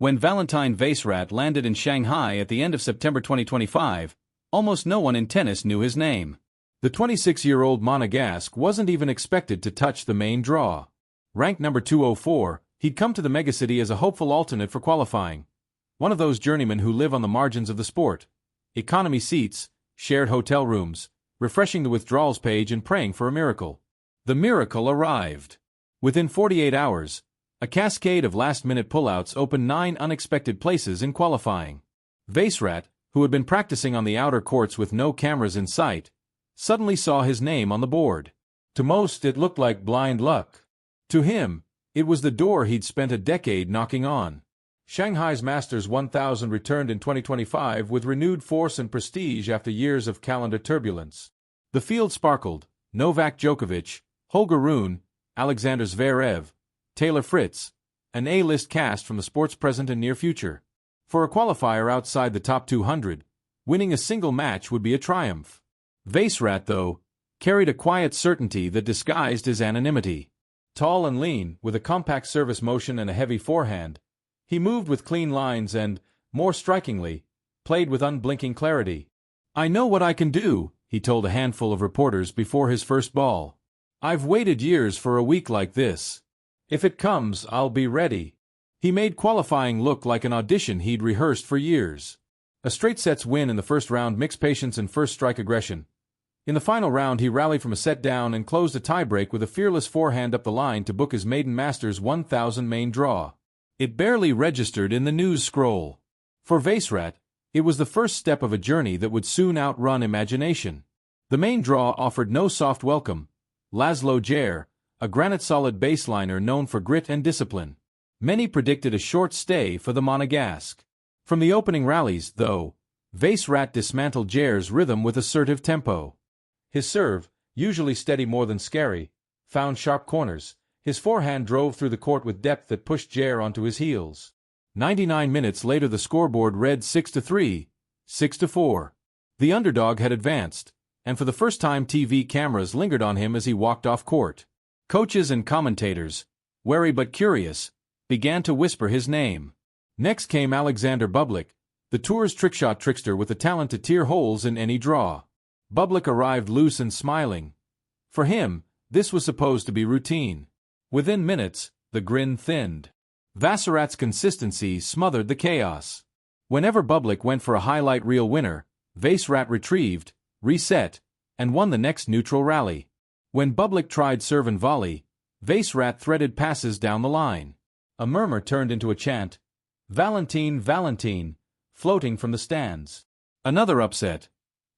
When Valentin Vacherot landed in Shanghai at the end of September 2025, almost no one in tennis knew his name. The 26-year-old Monegasque wasn't even expected to touch the main draw. Ranked number 204, he'd come to the megacity as a hopeful alternate for qualifying. One of those journeymen who live on the margins of the sport. Economy seats, shared hotel rooms, refreshing the withdrawals page and praying for a miracle. The miracle arrived. Within 48 hours, a cascade of last-minute pullouts opened 9 unexpected places in qualifying. Vacherot, who had been practicing on the outer courts with no cameras in sight, suddenly saw his name on the board. To most it looked like blind luck. To him, it was the door he'd spent a decade knocking on. Shanghai's Masters 1000 returned in 2025 with renewed force and prestige after years of calendar turbulence. The field sparkled: Novak Djokovic, Holger Rune, Alexander Zverev, Taylor Fritz, an A-list cast from the sport's present and near future. For a qualifier outside the top 200, winning a single match would be a triumph. Vacherot, though, carried a quiet certainty that disguised his anonymity. Tall and lean, with a compact service motion and a heavy forehand, he moved with clean lines and, more strikingly, played with unblinking clarity. "I know what I can do," he told a handful of reporters before his first ball. "I've waited years for a week like this. If it comes, I'll be ready." He made qualifying look like an audition he'd rehearsed for years. A straight sets win in the first round mixed patience and first strike aggression. In the final round he rallied from a set down and closed a tiebreak with a fearless forehand up the line to book his maiden Masters 1000 main draw. It barely registered in the news scroll. For Vacherot, it was the first step of a journey that would soon outrun imagination. The main draw offered no soft welcome. Laszlo Djere, a granite-solid baseliner known for grit and discipline. Many predicted a short stay for the Monegasque. From the opening rallies, though, Vacherot dismantled Djere's rhythm with assertive tempo. His serve, usually steady more than scary, found sharp corners. His forehand drove through the court with depth that pushed Djere onto his heels. 99 minutes later the scoreboard read 6-3, 6-4. The underdog had advanced, and for the first time TV cameras lingered on him as he walked off court. Coaches and commentators, wary but curious, began to whisper his name. Next came Alexander Bublik, the tour's trickshot trickster with the talent to tear holes in any draw. Bublik arrived loose and smiling. For him, this was supposed to be routine. Within minutes, the grin thinned. Vacherot's consistency smothered the chaos. Whenever Bublik went for a highlight reel winner, Vacherot retrieved, reset, and won the next neutral rally. When Bublik tried serve and volley, Vacherot threaded passes down the line. A murmur turned into a chant. "Valentin, Valentin," floating from the stands. Another upset.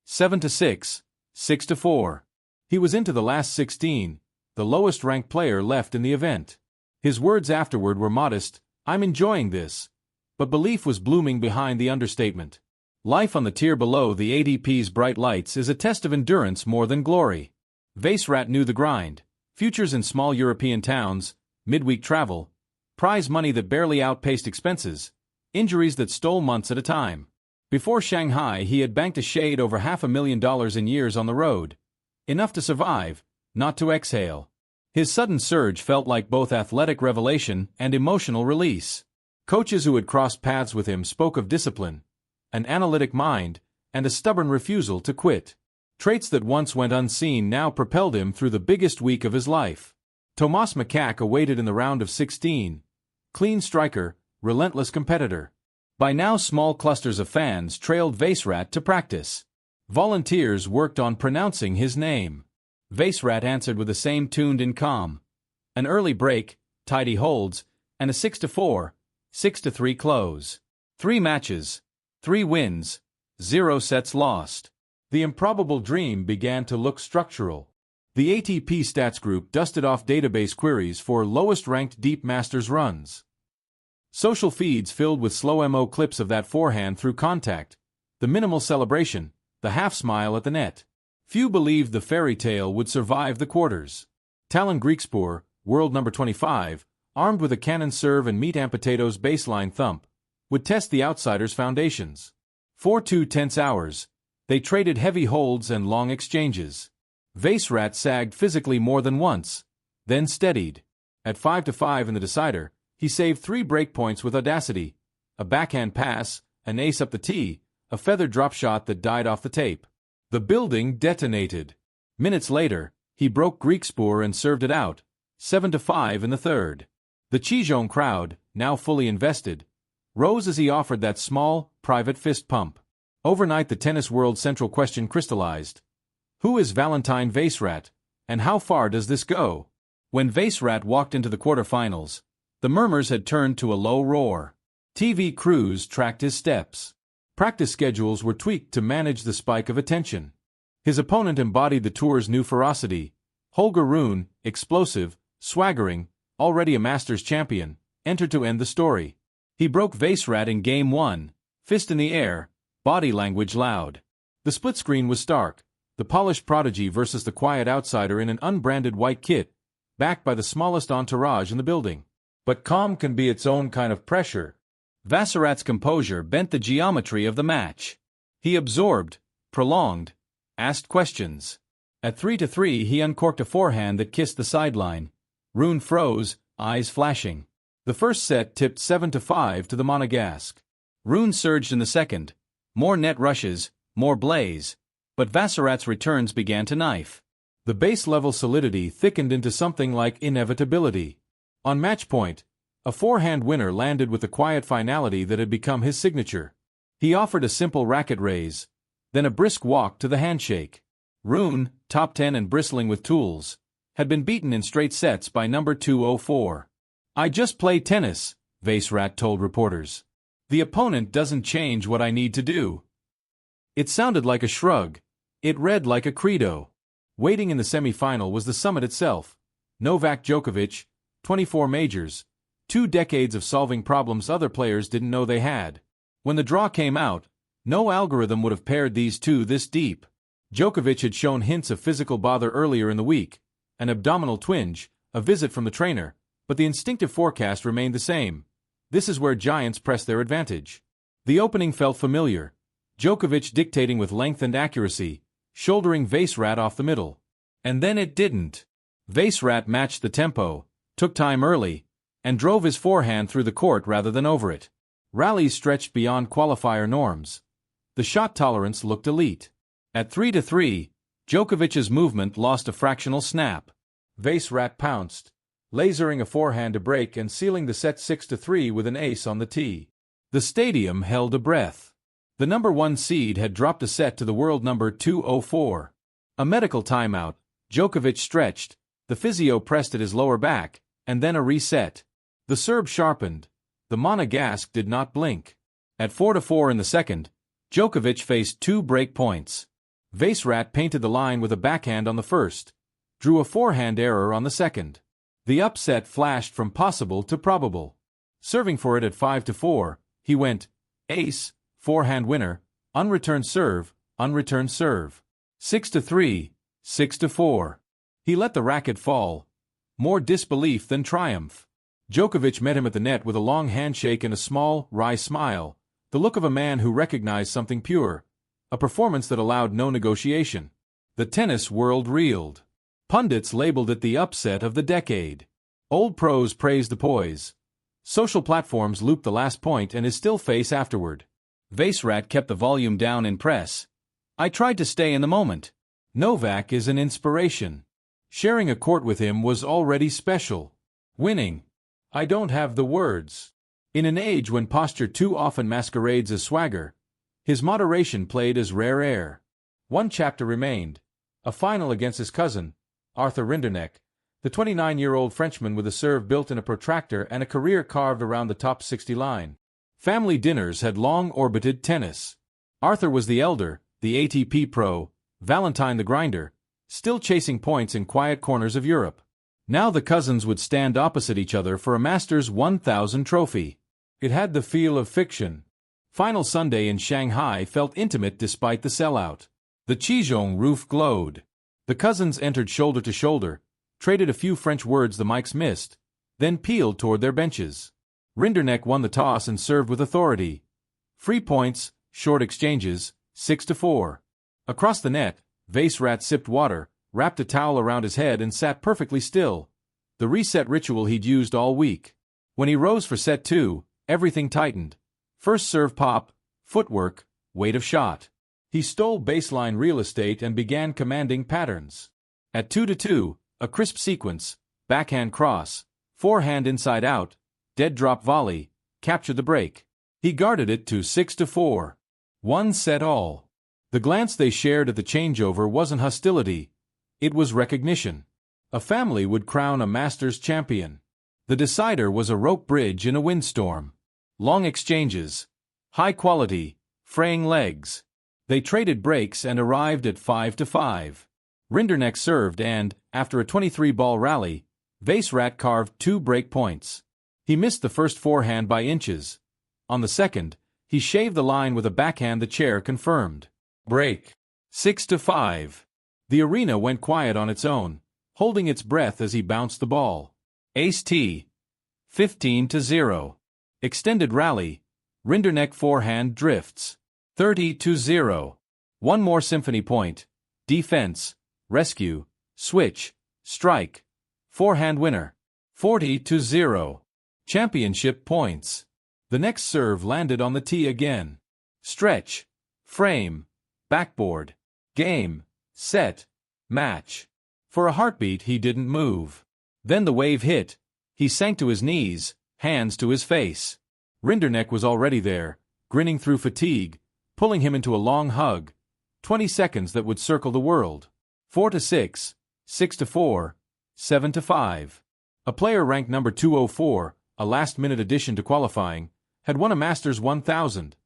7-6, 6-4. He was into the last 16, the lowest-ranked player left in the event. His words afterward were modest: "I'm enjoying this." But belief was blooming behind the understatement. Life on the tier below the ATP's bright lights is a test of endurance more than glory. Vacherot knew the grind. Futures in small European towns, midweek travel, prize money that barely outpaced expenses, injuries that stole months at a time. Before Shanghai he had banked a shade over $500,000 in years on the road. Enough to survive, not to exhale. His sudden surge felt like both athletic revelation and emotional release. Coaches who had crossed paths with him spoke of discipline, an analytic mind, and a stubborn refusal to quit. Traits that once went unseen now propelled him through the biggest week of his life. Tomas Macaque awaited in the round of 16. Clean striker, relentless competitor. By now small clusters of fans trailed Vacherot to practice. Volunteers worked on pronouncing his name. Vacherot answered with the same tuned-in calm. An early break, tidy holds, and a 6-4, 6-3 close. 3 matches, 3 wins, 0 sets lost. The improbable dream began to look structural. The ATP Stats Group dusted off database queries for lowest-ranked deep Masters runs. Social feeds filled with slow-mo clips of that forehand through contact, the minimal celebration, the half-smile at the net. Few believed the fairy tale would survive the quarters. Talon Griekspoor, world number 25, armed with a cannon serve and meat and potatoes baseline thump, would test the outsider's foundations. For 2 tense hours, they traded heavy holds and long exchanges. Vacherot sagged physically more than once, then steadied. At 5-5 in the decider, he saved 3 breakpoints with audacity, a backhand pass, an ace up the tee, a feather drop shot that died off the tape. The building detonated. Minutes later, he broke Greek spoor and served it out, 7-5 in the third. The Qizhong crowd, now fully invested, rose as he offered that small, private fist pump. Overnight the tennis world's central question crystallized. Who is Valentin Vacherot, and how far does this go? When Vacherot walked into the quarterfinals, the murmurs had turned to a low roar. TV crews tracked his steps. Practice schedules were tweaked to manage the spike of attention. His opponent embodied the tour's new ferocity. Holger Rune, explosive, swaggering, already a Masters champion, entered to end the story. He broke Vacherot in Game 1, fist in the air, body language loud. The split screen was stark, the polished prodigy versus the quiet outsider in an unbranded white kit, backed by the smallest entourage in the building. But calm can be its own kind of pressure. Vacherot's composure bent the geometry of the match. He absorbed, prolonged, asked questions. At 3-3 he uncorked a forehand that kissed the sideline. Rune froze, eyes flashing. The first set tipped 7-5 to the Monegasque. Rune surged in the second. More net rushes, more blaze. But Vacherot's returns began to knife. The base-level solidity thickened into something like inevitability. On match point, a forehand winner landed with the quiet finality that had become his signature. He offered a simple racket raise, then a brisk walk to the handshake. Rune, top 10 and bristling with tools, had been beaten in straight sets by number 204. "I just play tennis," Vacherot told reporters. "The opponent doesn't change what I need to do." It sounded like a shrug. It read like a credo. Waiting in the semi-final was the summit itself. Novak Djokovic, 24 majors, 2 decades of solving problems other players didn't know they had. When the draw came out, no algorithm would have paired these two this deep. Djokovic had shown hints of physical bother earlier in the week, an abdominal twinge, a visit from the trainer, but the instinctive forecast remained the same. This is where giants press their advantage. The opening felt familiar. Djokovic dictating with length and accuracy, shouldering Vacherot off the middle. And then it didn't. Vacherot matched the tempo, took time early, and drove his forehand through the court rather than over it. Rallies stretched beyond qualifier norms. The shot tolerance looked elite. At 3-3, Djokovic's movement lost a fractional snap. Vacherot pounced, lasering a forehand to break and sealing the set 6-3 with an ace on the tee. The stadium held a breath. The number 1 seed had dropped a set to the world number 204. A medical timeout, Djokovic stretched, the physio pressed at his lower back, and then a reset. The Serb sharpened. The Monegasque did not blink. At 4-4 in the second, Djokovic faced 2 break points. Vacherot painted the line with a backhand on the first, drew a forehand error on the second. The upset flashed from possible to probable. Serving for it at 5-4, he went, ace, forehand winner, unreturned serve, unreturned serve. 6-3, 6-4. He let the racket fall. More disbelief than triumph. Djokovic met him at the net with a long handshake and a small, wry smile, the look of a man who recognized something pure, a performance that allowed no negotiation. The tennis world reeled. Pundits labeled it the upset of the decade. Old pros praised the poise. Social platforms looped the last point and his still face afterward. Vacherot kept the volume down in press. "I tried to stay in the moment. Novak is an inspiration. Sharing a court with him was already special. Winning. I don't have the words." In an age when posture too often masquerades as swagger, his moderation played as rare air. One chapter remained. A final against his cousin, Arthur Rinderknecht, the 29-year-old Frenchman with a serve built in a protractor and a career carved around the top 60 line. Family dinners had long orbited tennis. Arthur was the elder, the ATP pro, Valentin the grinder, still chasing points in quiet corners of Europe. Now the cousins would stand opposite each other for a Masters 1000 trophy. It had the feel of fiction. Final Sunday in Shanghai felt intimate despite the sellout. The Qizhong roof glowed. The cousins entered shoulder to shoulder, traded a few French words the mics missed, then peeled toward their benches. Rinderknecht won the toss and served with authority. Free points, short exchanges, 6-4. Across the net, Vacherot sipped water, wrapped a towel around his head and sat perfectly still. The reset ritual he'd used all week. When he rose for set 2, everything tightened. First serve pop, footwork, weight of shot. He stole baseline real estate and began commanding patterns. At 2-2, a crisp sequence, backhand cross, forehand inside out, dead drop volley, captured the break. He guarded it to 6-4. One set all. The glance they shared at the changeover wasn't hostility, it was recognition. A family would crown a Masters champion. The decider was a rope bridge in a windstorm. Long exchanges. High quality, fraying legs. They traded breaks and arrived at 5-5. Rinderknech served and, after a 23-ball rally, Vacherot carved 2 break points. He missed the first forehand by inches. On the second, he shaved the line with a backhand the chair confirmed. Break. 6-5. The arena went quiet on its own, holding its breath as he bounced the ball. Ace-T. 15-0. Extended rally. Rinderknech forehand drifts. 30-0. One more symphony point. Defense. Rescue. Switch. Strike. Forehand winner. 40-0. Championship points. The next serve landed on the tee again. Stretch. Frame. Backboard. Game. Set. Match. For a heartbeat he didn't move. Then the wave hit. He sank to his knees, hands to his face. Rinderknech was already there, grinning through fatigue, pulling him into a long hug. 20 seconds that would circle the world. 4-6, 6-4, 7-5. A player ranked number 204, a last-minute addition to qualifying, had won a Masters 1000,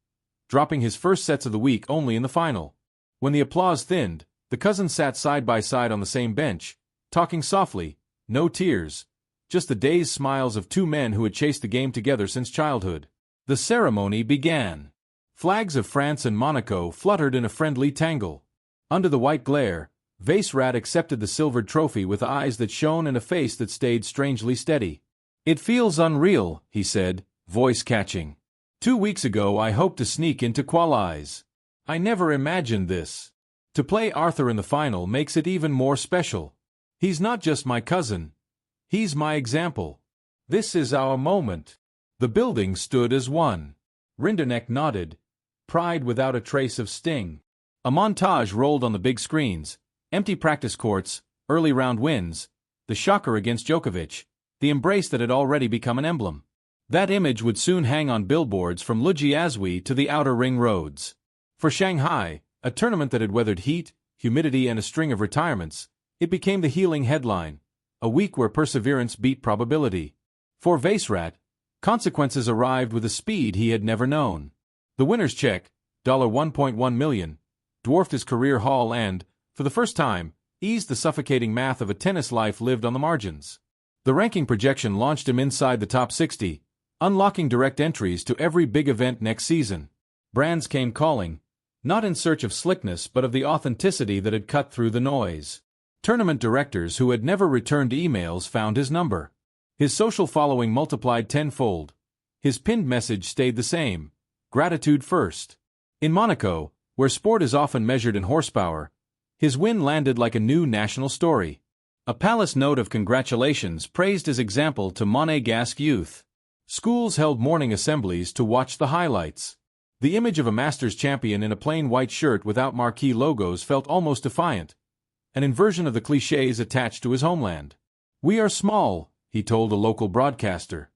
dropping his first sets of the week only in the final. When the applause thinned, the cousins sat side by side on the same bench, talking softly, no tears, just the dazed smiles of 2 men who had chased the game together since childhood. The ceremony began. Flags of France and Monaco fluttered in a friendly tangle. Under the white glare, Vacherot accepted the silvered trophy with eyes that shone and a face that stayed strangely steady. "It feels unreal," he said, voice catching. 2 weeks ago I hoped to sneak into qualies. I never imagined this. To play Arthur in the final makes it even more special. He's not just my cousin. He's my example. This is our moment." The building stood as one. Rinderknech nodded, pride without a trace of sting. A montage rolled on the big screens. Empty practice courts, early round wins, the shocker against Djokovic, the embrace that had already become an emblem. That image would soon hang on billboards from Lujiazui to the outer ring roads. For Shanghai, a tournament that had weathered heat, humidity and a string of retirements, it became the healing headline, a week where perseverance beat probability. For Vacherot, consequences arrived with a speed he had never known. The winner's check, $1.1 million, dwarfed his career haul and, for the first time, eased the suffocating math of a tennis life lived on the margins. The ranking projection launched him inside the top 60, unlocking direct entries to every big event next season. Brands came calling, not in search of slickness but of the authenticity that had cut through the noise. Tournament directors who had never returned emails found his number. His social following multiplied tenfold. His pinned message stayed the same: gratitude first. In Monaco, where sport is often measured in horsepower, his win landed like a new national story. A palace note of congratulations praised his example to Monégasque youth. Schools held morning assemblies to watch the highlights. The image of a Masters champion in a plain white shirt without marquee logos felt almost defiant, an inversion of the clichés attached to his homeland. "We are small," he told a local broadcaster.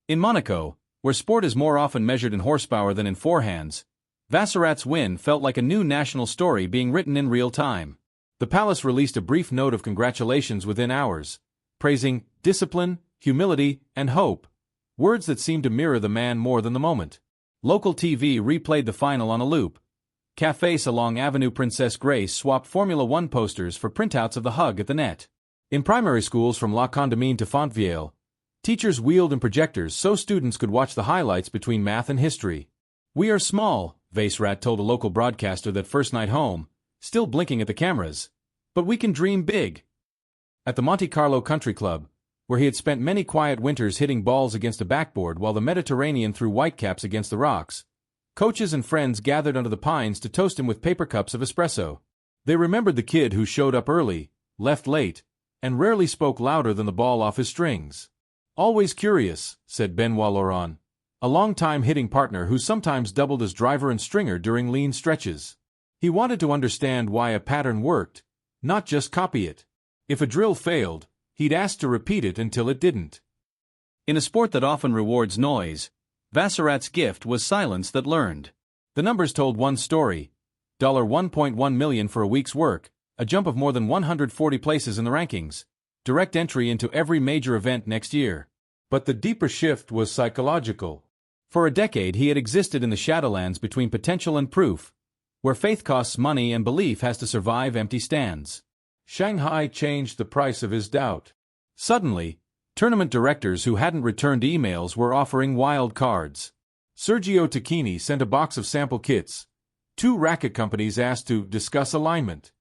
In Monaco, where sport is more often measured in horsepower than in forehands, Vacherot's win felt like a new national story being written in real time. The palace released a brief note of congratulations within hours, praising discipline, humility, and hope, words that seemed to mirror the man more than the moment. Local TV replayed the final on a loop. Cafés along Avenue Princesse Grace swapped Formula One posters for printouts of the hug at the net. In primary schools from La Condamine to Fontvieille, teachers wheeled in projectors so students could watch the highlights between math and history. "We are small," Vacherot told a local broadcaster that first night home, still blinking at the cameras, "but we can dream big." At the Monte Carlo Country Club, where he had spent many quiet winters hitting balls against a backboard while the Mediterranean threw whitecaps against the rocks, coaches and friends gathered under the pines to toast him with paper cups of espresso. They remembered the kid who showed up early, left late, and rarely spoke louder than the ball off his strings. "Always curious," said Benoit Laurent, a long-time hitting partner who sometimes doubled as driver and stringer during lean stretches. He wanted to understand why a pattern worked, not just copy it. If a drill failed, he'd ask to repeat it until it didn't. In a sport that often rewards noise, Vacherot's gift was silence that learned. The numbers told one story: $1.1 million for a week's work, a jump of more than 140 places in the rankings, direct entry into every major event next year. But the deeper shift was psychological. For a decade he had existed in the shadowlands between potential and proof, where faith costs money and belief has to survive empty stands. Shanghai changed the price of his doubt. Suddenly, tournament directors who hadn't returned emails were offering wild cards. Sergio Tacchini sent a box of sample kits. 2 racket companies asked to discuss alignment.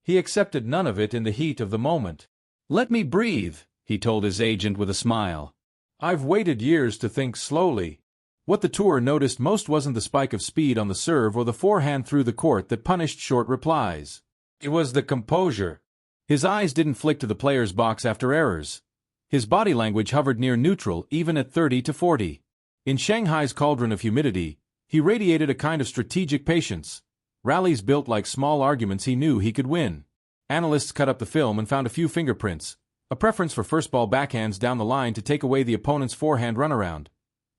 He accepted none of it in the heat of the moment. "Let me breathe," he told his agent with a smile. "I've waited years to think slowly." What the tour noticed most wasn't the spike of speed on the serve or the forehand through the court that punished short replies. It was the composure. His eyes didn't flick to the player's box after errors. His body language hovered near neutral even at 30 to 40. In Shanghai's cauldron of humidity, he radiated a kind of strategic patience. Rallies built like small arguments he knew he could win. Analysts cut up the film and found a few fingerprints, a preference for first ball backhands down the line to take away the opponent's forehand runaround,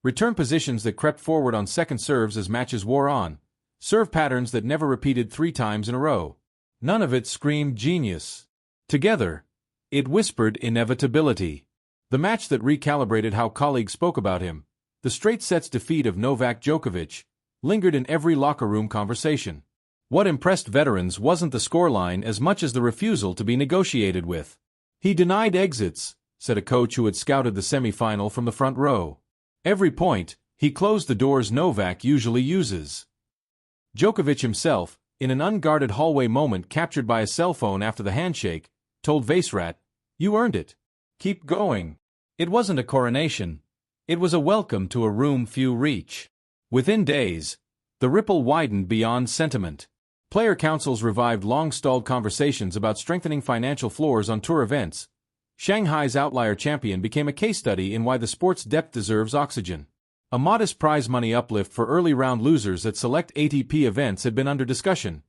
return positions that crept forward on second serves as matches wore on, serve patterns that never repeated 3 times in a row. None of it screamed genius. Together, it whispered inevitability. The match that recalibrated how colleagues spoke about him, the straight sets defeat of Novak Djokovic, lingered in every locker room conversation. What impressed veterans wasn't the scoreline as much as the refusal to be negotiated with. "He denied exits," said a coach who had scouted the semi-final from the front row. "Every point, he closed the doors Novak usually uses." Djokovic himself, in an unguarded hallway moment captured by a cell phone after the handshake, told Vacherot, "You earned it. Keep going." It wasn't a coronation. It was a welcome to a room few reach. Within days, the ripple widened beyond sentiment. Player councils revived long-stalled conversations about strengthening financial floors on tour events. Shanghai's outlier champion became a case study in why the sport's depth deserves oxygen. A modest prize money uplift for early round losers at select ATP events had been under discussion.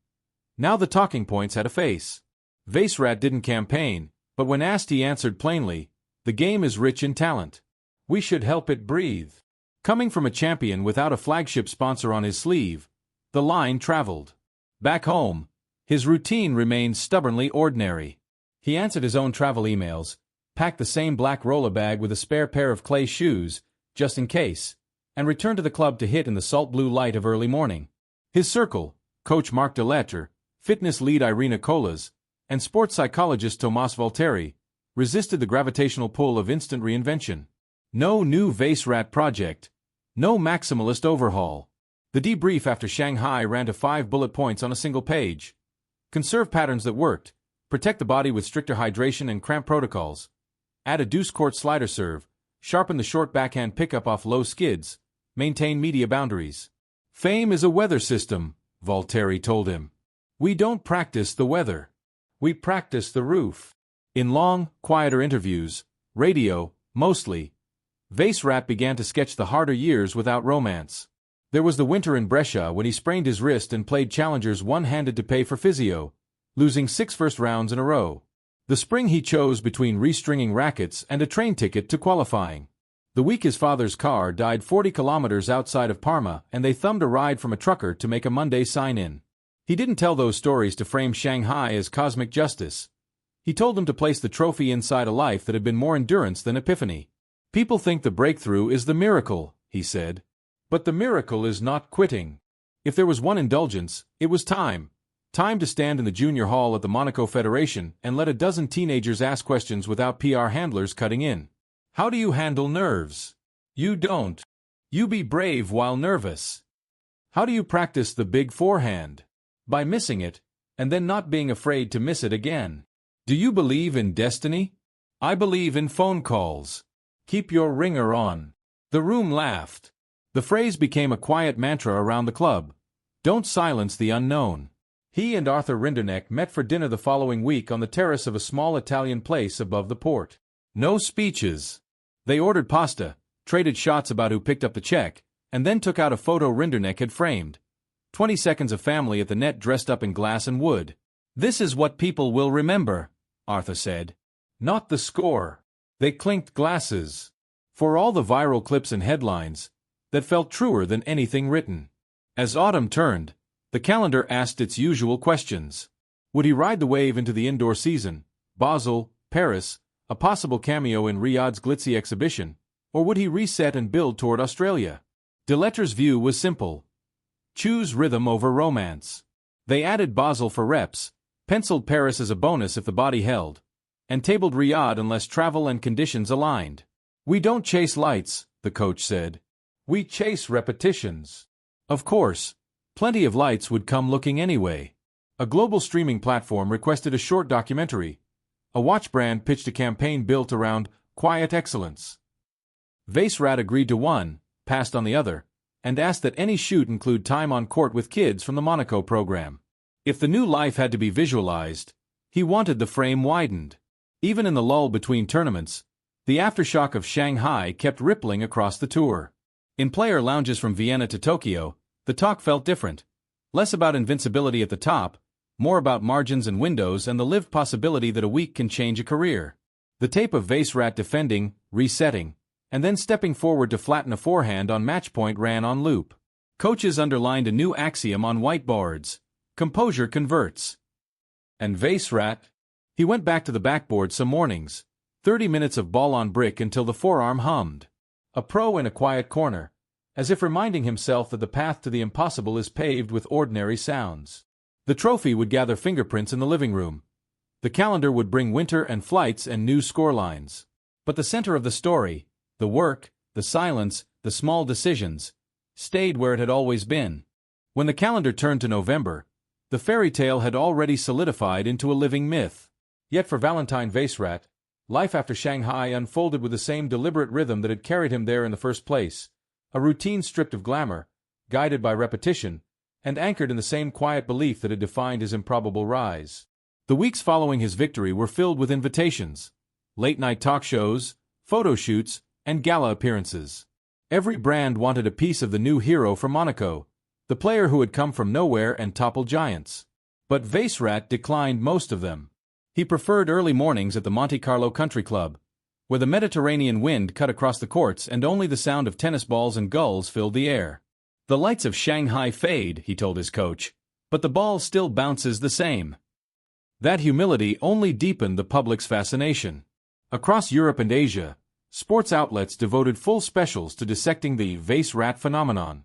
Now the talking points had a face. Vacherot didn't campaign, but when asked he answered plainly, "The game is rich in talent. We should help it breathe." Coming from a champion without a flagship sponsor on his sleeve, the line traveled. Back home, his routine remained stubbornly ordinary. He answered his own travel emails, packed the same black roller bag with a spare pair of clay shoes, just in case, and returned to the club to hit in the salt blue light of early morning. His circle, coach Marc Delettre, fitness lead Irina Colas, and sports psychologist Tomas Valteri, resisted the gravitational pull of instant reinvention. No new Vacherot project, no maximalist overhaul. The debrief after Shanghai ran to 5 bullet points on a single page. Conserve patterns that worked, protect the body with stricter hydration and cramp protocols, add a deuce court slider serve, sharpen the short backhand pickup off low skids, maintain media boundaries. "Fame is a weather system," Valteri told him. "We don't practice the weather. We practice the roof." In long, quieter interviews, radio, mostly, Vacherot began to sketch the harder years without romance. There was the winter in Brescia when he sprained his wrist and played challengers one-handed to pay for physio, losing 6 first rounds in a row. The spring he chose between restringing rackets and a train ticket to qualifying. The week his father's car died 40 kilometers outside of Parma and they thumbed a ride from a trucker to make a Monday sign-in. He didn't tell those stories to frame Shanghai as cosmic justice. He told them to place the trophy inside a life that had been more endurance than epiphany. "People think the breakthrough is the miracle," he said. "But the miracle is not quitting. If there was one indulgence, it was time. Time to stand in the junior hall at the Monaco Federation and let a dozen teenagers ask questions without PR handlers cutting in. How do you handle nerves? You don't. You be brave while nervous. How do you practice the big forehand? By missing it, and then not being afraid to miss it again. Do you believe in destiny? I believe in phone calls. Keep your ringer on." The room laughed. The phrase became a quiet mantra around the club. Don't silence the unknown. He and Arthur Rinderknecht met for dinner the following week on the terrace of a small Italian place above the port. No speeches. They ordered pasta, traded shots about who picked up the check, and then took out a photo Rinderknecht had framed. 20 seconds of family at the net dressed up in glass and wood. "This is what people will remember," Arthur said. Not the score. They clinked glasses. For all the viral clips and headlines, that felt truer than anything written. As autumn turned, the calendar asked its usual questions. Would he ride the wave into the indoor season, Basel, Paris, a possible cameo in Riyadh's glitzy exhibition, or would he reset and build toward Australia? Deletter's view was simple. Choose rhythm over romance. They added Basel for reps, penciled Paris as a bonus if the body held, and tabled Riyadh unless travel and conditions aligned. "We don't chase lights," the coach said. "We chase repetitions." Of course, plenty of lights would come looking anyway. A global streaming platform requested a short documentary. A watch brand pitched a campaign built around quiet excellence. Vacherot agreed to one, passed on the other, and asked that any shoot include time on court with kids from the Monaco program. If the new life had to be visualized, he wanted the frame widened. Even in the lull between tournaments, the aftershock of Shanghai kept rippling across the tour. In player lounges from Vienna to Tokyo, the talk felt different. Less about invincibility at the top, more about margins and windows and the lived possibility that a week can change a career. The tape of Vacherot defending, resetting, and then stepping forward to flatten a forehand on match point ran on loop. Coaches underlined a new axiom on whiteboards: composure converts. And Vacherot? He went back to the backboard some mornings. 30 minutes of ball on brick until the forearm hummed. A pro in a quiet corner, as if reminding himself that the path to the impossible is paved with ordinary sounds. The trophy would gather fingerprints in the living room. The calendar would bring winter and flights and new scorelines. But the center of the story, the work, the silence, the small decisions, stayed where it had always been. When the calendar turned to November, the fairy tale had already solidified into a living myth. Yet for Valentin Vacherot, life after Shanghai unfolded with the same deliberate rhythm that had carried him there in the first place, a routine stripped of glamour, guided by repetition, and anchored in the same quiet belief that had defined his improbable rise. The weeks following his victory were filled with invitations, late-night talk shows, photo shoots, and gala appearances. Every brand wanted a piece of the new hero from Monaco, the player who had come from nowhere and toppled giants. But Vacherot declined most of them. He preferred early mornings at the Monte Carlo Country Club, where the Mediterranean wind cut across the courts and only the sound of tennis balls and gulls filled the air. "The lights of Shanghai fade," he told his coach, "but the ball still bounces the same." That humility only deepened the public's fascination. Across Europe and Asia, sports outlets devoted full specials to dissecting the Vacherot phenomenon.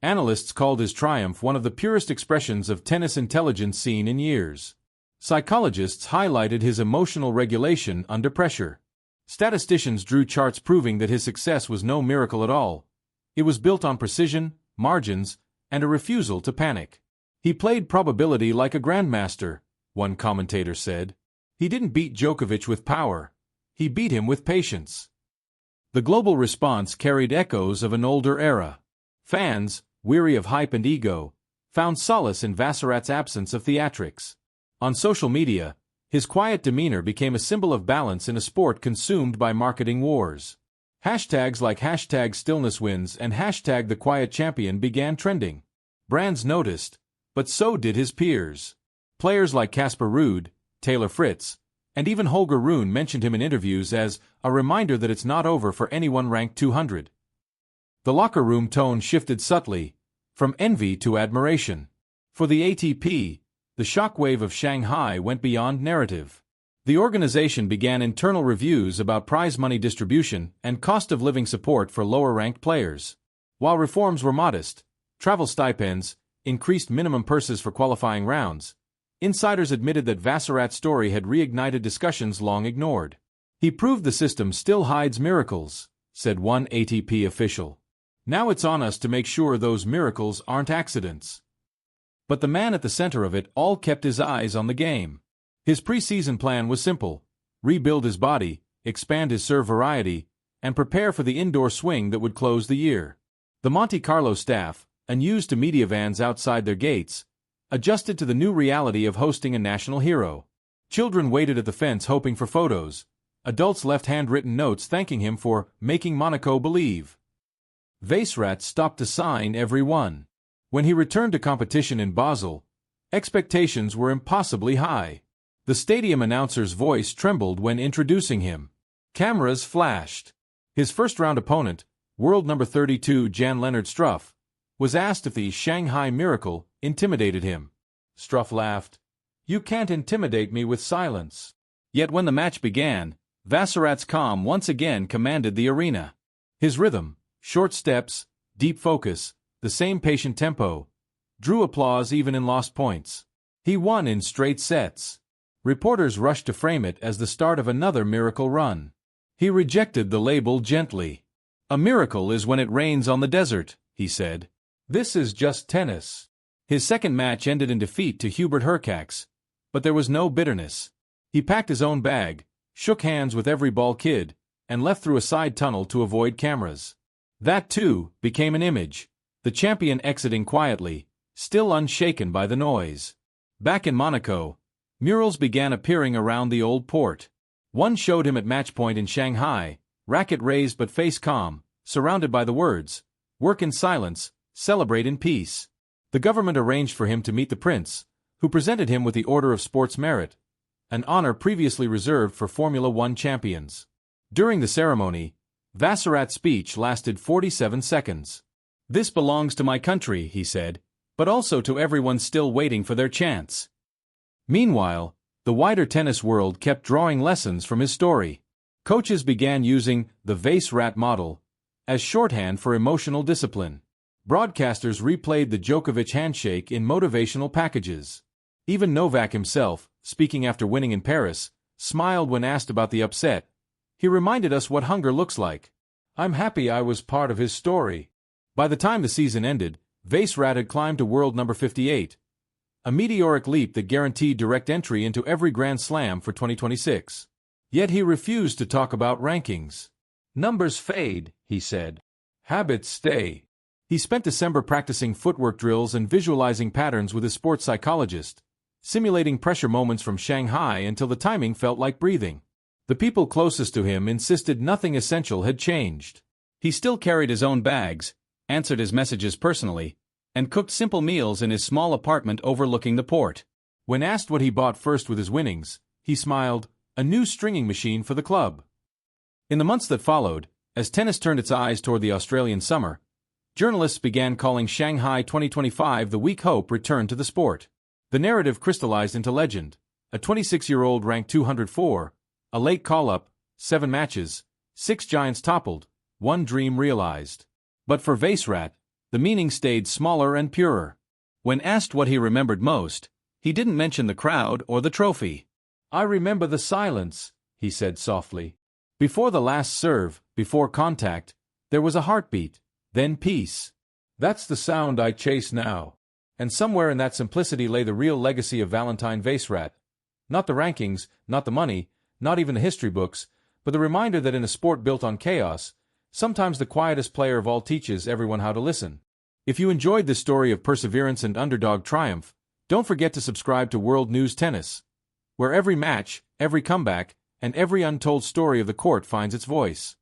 Analysts called his triumph one of the purest expressions of tennis intelligence seen in years. Psychologists highlighted his emotional regulation under pressure. Statisticians drew charts proving that his success was no miracle at all. It was built on precision, margins, and a refusal to panic. "He played probability like a grandmaster," one commentator said. "He didn't beat Djokovic with power. He beat him with patience." The global response carried echoes of an older era. Fans, weary of hype and ego, found solace in Vacherot's absence of theatrics. On social media, his quiet demeanor became a symbol of balance in a sport consumed by marketing wars. Hashtags like #StillnessWins and #TheQuietChampion began trending. Brands noticed, but so did his peers. Players like Casper Ruud, Taylor Fritz, and even Holger Rune mentioned him in interviews as a reminder that it's not over for anyone ranked 200. The locker room tone shifted subtly, from envy to admiration. For the ATP, the shockwave of Shanghai went beyond narrative. The organization began internal reviews about prize money distribution and cost of living support for lower-ranked players. While reforms were modest, travel stipends, increased minimum purses for qualifying rounds, insiders admitted that Vacherot's story had reignited discussions long ignored. "He proved the system still hides miracles," said one ATP official. "Now it's on us to make sure those miracles aren't accidents." But the man at the center of it all kept his eyes on the game. His preseason plan was simple: rebuild his body, expand his serve variety, and prepare for the indoor swing that would close the year. The Monte Carlo staff, unused to media vans outside their gates, adjusted to the new reality of hosting a national hero. Children waited at the fence hoping for photos. Adults left handwritten notes thanking him for making Monaco believe. Vacherot stopped to sign every one. When he returned to competition in Basel, expectations were impossibly high. The stadium announcer's voice trembled when introducing him. Cameras flashed. His first-round opponent, world number 32 Jan-Lennard Struff, was asked if the Shanghai Miracle intimidated him. Struff laughed. "You can't intimidate me with silence." Yet when the match began, Vacherot's calm once again commanded the arena. His rhythm, short steps, deep focus, the same patient tempo, drew applause even in lost points. He won in straight sets. Reporters rushed to frame it as the start of another miracle run. He rejected the label gently. "A miracle is when it rains on the desert," he said. "This is just tennis." His second match ended in defeat to Hubert Hurkacz, but there was no bitterness. He packed his own bag, shook hands with every ball kid, and left through a side tunnel to avoid cameras. That, too, became an image, the champion exiting quietly, still unshaken by the noise. Back in Monaco, murals began appearing around the old port. One showed him at match point in Shanghai, racket raised but face calm, surrounded by the words, "Work in silence, celebrate in peace." The government arranged for him to meet the prince, who presented him with the Order of Sports Merit, an honor previously reserved for Formula One champions. During the ceremony, Vacherot's speech lasted 47 seconds. "This belongs to my country," he said, "but also to everyone still waiting for their chance." Meanwhile, the wider tennis world kept drawing lessons from his story. Coaches began using the Vacherot model as shorthand for emotional discipline. Broadcasters replayed the Djokovic handshake in motivational packages. Even Novak himself, speaking after winning in Paris, smiled when asked about the upset. He reminded us what hunger looks like. "I'm happy I was part of his story." By the time the season ended, Vacherot had climbed to world number 58, a meteoric leap that guaranteed direct entry into every Grand Slam for 2026. Yet he refused to talk about rankings. "Numbers fade," he said. "Habits stay." He spent December practicing footwork drills and visualizing patterns with his sports psychologist, simulating pressure moments from Shanghai until the timing felt like breathing. The people closest to him insisted nothing essential had changed. He still carried his own bags, answered his messages personally, and cooked simple meals in his small apartment overlooking the port. When asked what he bought first with his winnings, he smiled, "A new stringing machine for the club." In the months that followed, as tennis turned its eyes toward the Australian summer, journalists began calling Shanghai 2025 the weak hope returned to the sport. The narrative crystallized into legend. A 26-year-old ranked 204, a late call-up, 7 matches, 6 giants toppled, 1 dream realized. But for Vacherot, the meaning stayed smaller and purer. When asked what he remembered most, he didn't mention the crowd or the trophy. "I remember the silence," he said softly. Before the last serve, before contact, there was a heartbeat, then peace. "That's the sound I chase now." And somewhere in that simplicity lay the real legacy of Valentin Vacherot. Not the rankings, not the money, not even the history books, but the reminder that in a sport built on chaos, sometimes the quietest player of all teaches everyone how to listen. If you enjoyed this story of perseverance and underdog triumph, don't forget to subscribe to World News Tennis, where every match, every comeback, and every untold story of the court finds its voice.